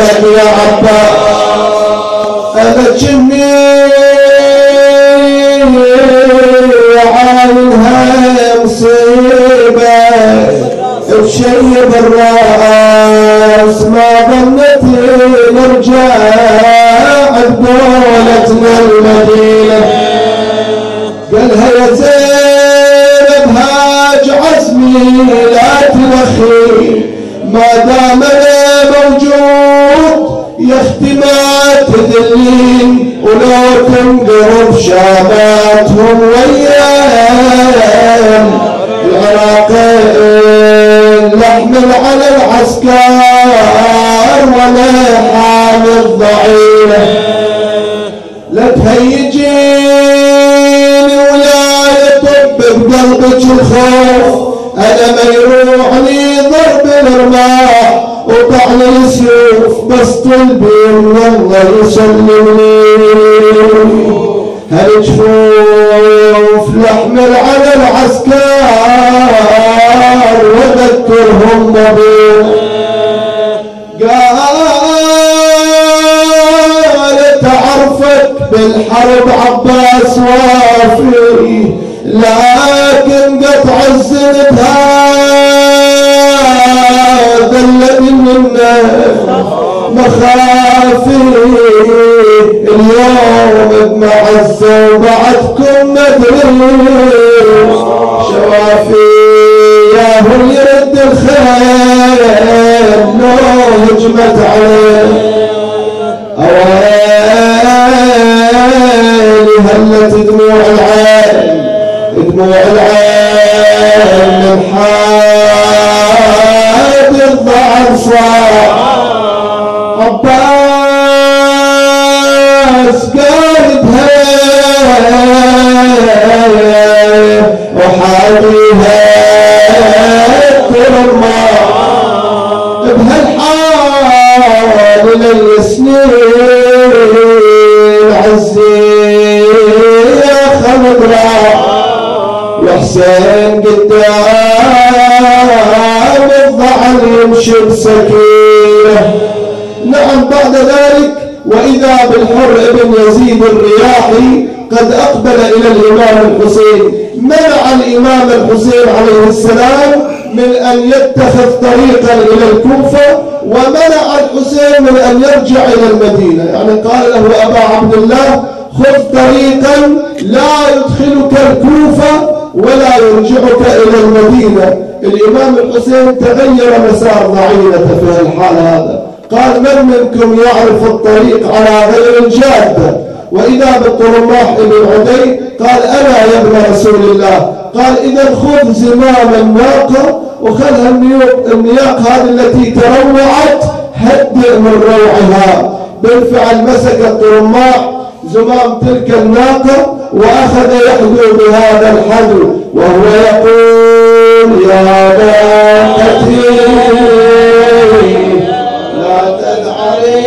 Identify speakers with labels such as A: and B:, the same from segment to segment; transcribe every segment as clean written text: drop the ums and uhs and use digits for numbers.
A: لك يا عباس. أنا جني عاينها مصيبة بشي بالراس، ما ظنت نرجع دولتنا المدينة. قالها يا زينب هاج عزمي لا تلخي، ما دام انا موجود يا اختي ما تدلين، ولو تنقرب شاماتهم وياهم العراقين نحمل على العسكر ولا حامل ضعيفه. لا تهيجيني ولا يطب بقلبك الخوف، انا ما يروحني ضرب الرماح وطعن السيوف، بس طلبي من الله يسلمني هالجفوف لحمل على العسكر وذكرهم ضبيب. قالت اعرفك بالحرب عباس وافي، لكن قطع الزند هذا الذي منا مخافي، اليوم بمعزة وبعدكم مدري شوافي، ياهو يرد الخير لو هجمت عليه. اويلي هلت دموع العين، دموع العين من حاد الضعف صار. عباس قالبها وحاضيها ترمى بهالحال للسنين عزي يا خضرا، وحسين قدام الضعن يمشي بسكينه. نعم بعد ذلك وإذا بالحر بن يزيد الرياحي قد أقبل إلى الإمام الحسين، منع الإمام الحسين عليه السلام من أن يتخذ طريقا إلى الكوفة، ومنع الحسين من أن يرجع إلى المدينة. يعني قال له أبا عبد الله خذ طريقا لا يدخلك الكوفة ولا يرجعك إلى المدينة. الإمام الحسين تغير مسار ضعينته في الحال هذا، قال من منكم يعرف الطريق على غير الجادة؟ وإذا بالطرماح بن عدي قال أنا يا ابن رسول الله. قال إذا خذ زمام الناقة وخذها النياق هذه التي تروعت هدئ من روعها. بالفعل مسك الطرماح زمام تلك الناقة وأخذ يحدو بهذا الحدو وهو يقول يا ناقتي لا تدعي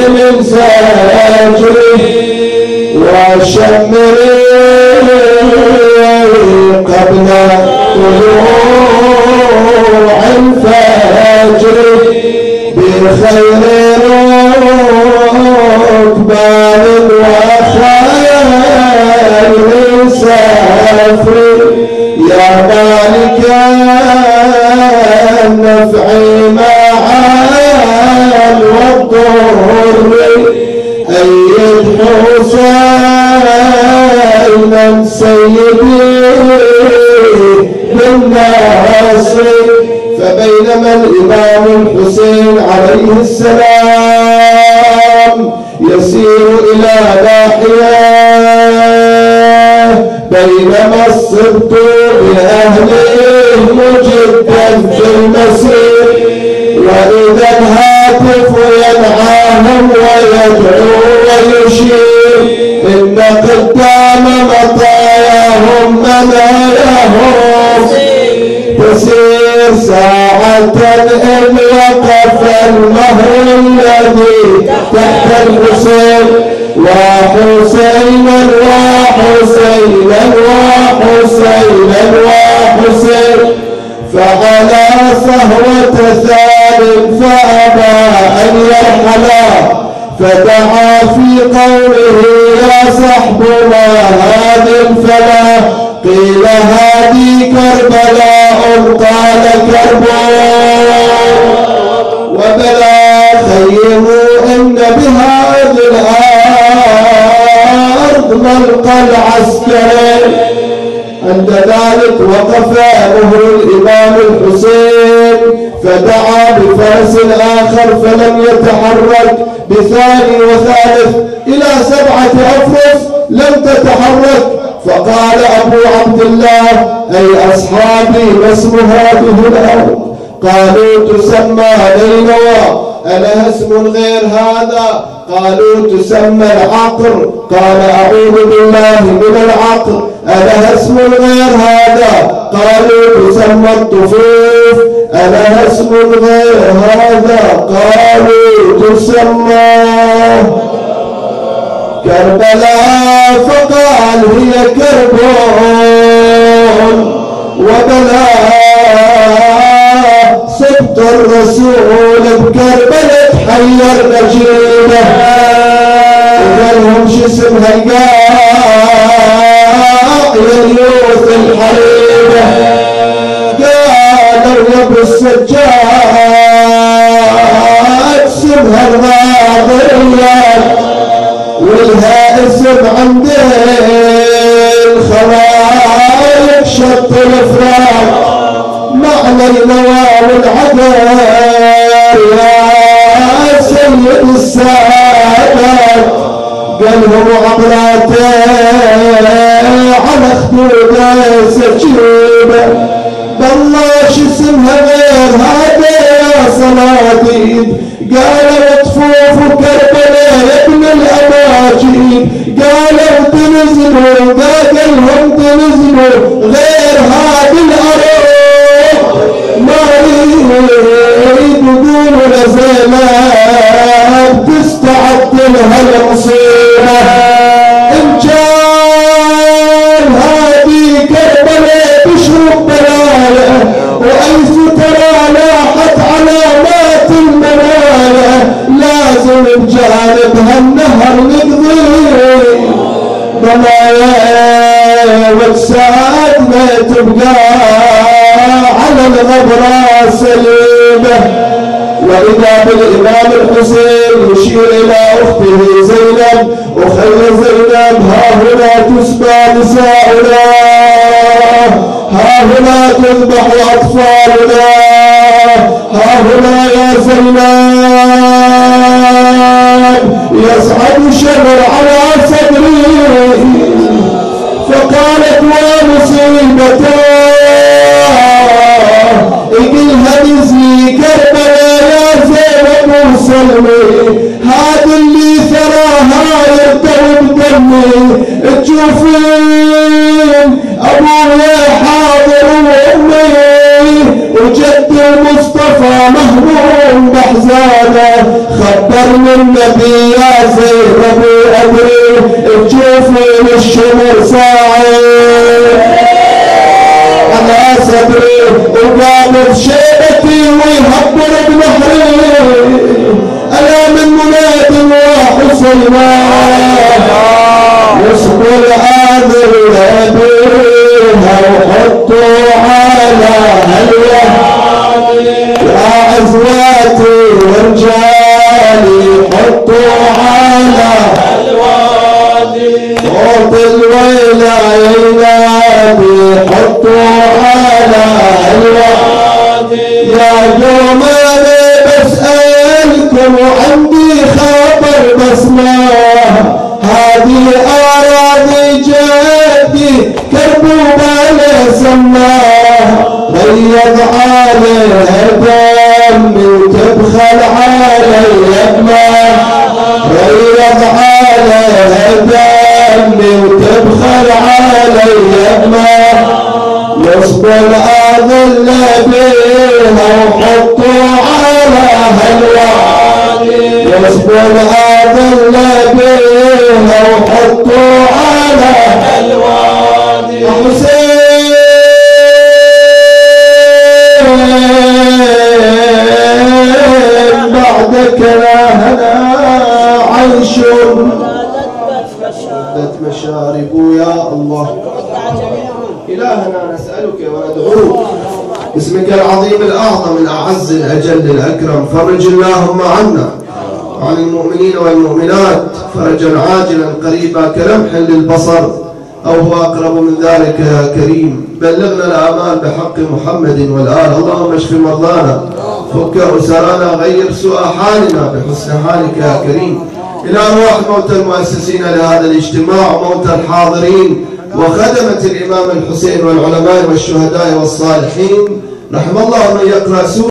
A: من ساجري وشمري قبل طلوع الفجر بخير ركبان وخير سافر يا مالك النفع معا والضر أيد حسينا سيدي بالناصر. فبينما الإمام الحسين عليه السلام يسير إلى ناحية، بينما الصبط بأهله مجدا في المسير، وإذا الهاتف ينعاهم ويدعو ويشير إن قدام مطاياهم مناياهم تسير ساعة إن وقف المهر الذي تحت الحسين وحسينا وحسينا وحسينا وحسين، فعلى صهوة ثاني فأبى أن يرحلا، فدعا في قوله يا صحب ما هذه الفلا، قيل هذه كربلاء، قال كرب وبلا خيموا إن بهذه الأرض ملقى العسكري. عند ذلك وقف مهر الإمام الحسين فدعا بفرس آخر فلم يتحرك، بثاني وثالث إلى 7 أفرس لم تتحرك. فقال أبو عبد الله أي أصحابي ما اسم هذه الأرض؟ قالوا تسمى نينوى. ألها اسم غير هذا؟ قالوا تسمى العقر. قال أعوذ بالله من العقر. ألها اسم غير هذا؟ قالوا تسمى الطفوف. ألها اسم غير هذا؟ قالوا تسمى كربلاء. فقال هي كرب وبلاء، سبط الرسول بكربلاء تحير نجيبه. وقالهم شو اسمها القاع يا اليوث الحريبه. قالوا يا ابو السجاد اسمها الغاضريات، ولها اسم عند الخوارج شط الافراق، معنى النوى والعذاب يا سيد السادات. قالهم عبراتين على خدود سجيبه، بالله شو اسمها غير هذا يا صناديد؟ قالوا طفوف كربلاء يا ابن الأماجيد. قالوا تنزلوا، قالهم تنزلوا غير هذه الأرض ما يريد. يقولوا لزينب تستعد لها المصيبة، إن كان هذه كربلاء تشرب بلايا، وأيس ترى لاحت علامات المنايا، لازم بجانبها النهر نقضي ضنايا، وتساعدنا تبقى على الغبرة سليمة. وإذا بالإمام الحسين يشير إلى أخته زينب، أخي زينب ها هنا تسبى نساؤنا، ها هنا تذبح أطفالنا، ها هنا يا زينب يصعد شبر على صدري. فقالت ومصيبته اقلها نزلي كربلاء يا زينب وسلمي، هذا اللي ثراها يرتوي بدمي. تشوفين ابويا حاضر وامي، وجد المصطفى مهموم باحزانه، خبرني النبي يا زينب وادري. تشوفين الشمر صاعد على صدري، وقامت شيبتي ويهبر بنهري، انا من مناد وحسينا يصبر عاذر بيها وحطوا على هالوادي، يا عزواتي ورجالي حطوا على هالوادي، صوت الويلة ينادي حطوا على هالوادي. يا يوم انا بسألكم وعندي خبر بسمعه، هذه أراضي جدي كربوبالة سماه، ريض عليها دمي وتبخل علي دماه، ريض عليها دمي وتبخل علي دماه. يصبر أظل بيها وحطوا على هالوادي، يصبر أظل بيها وحطوا على هالوادي. يا حسين أقاربوا يا الله. إلهنا نسألك وندعوك باسمك العظيم الأعظم الأعز الأجل الأكرم، فرج اللهم عنا وعن المؤمنين والمؤمنات فرجا عاجلا قريبا كلمح للبصر أو هو أقرب من ذلك يا كريم. بلغنا الآمال بحق محمد والآل. اللهم اشف مرضانا، فك أسرانا، غير سوء حالنا بحسن حالك يا كريم. إلى أرواح موتى المؤسسين لهذا الاجتماع وموتى الحاضرين وخدمة الإمام الحسين والعلماء والشهداء والصالحين، رحم الله من يقرأ سورة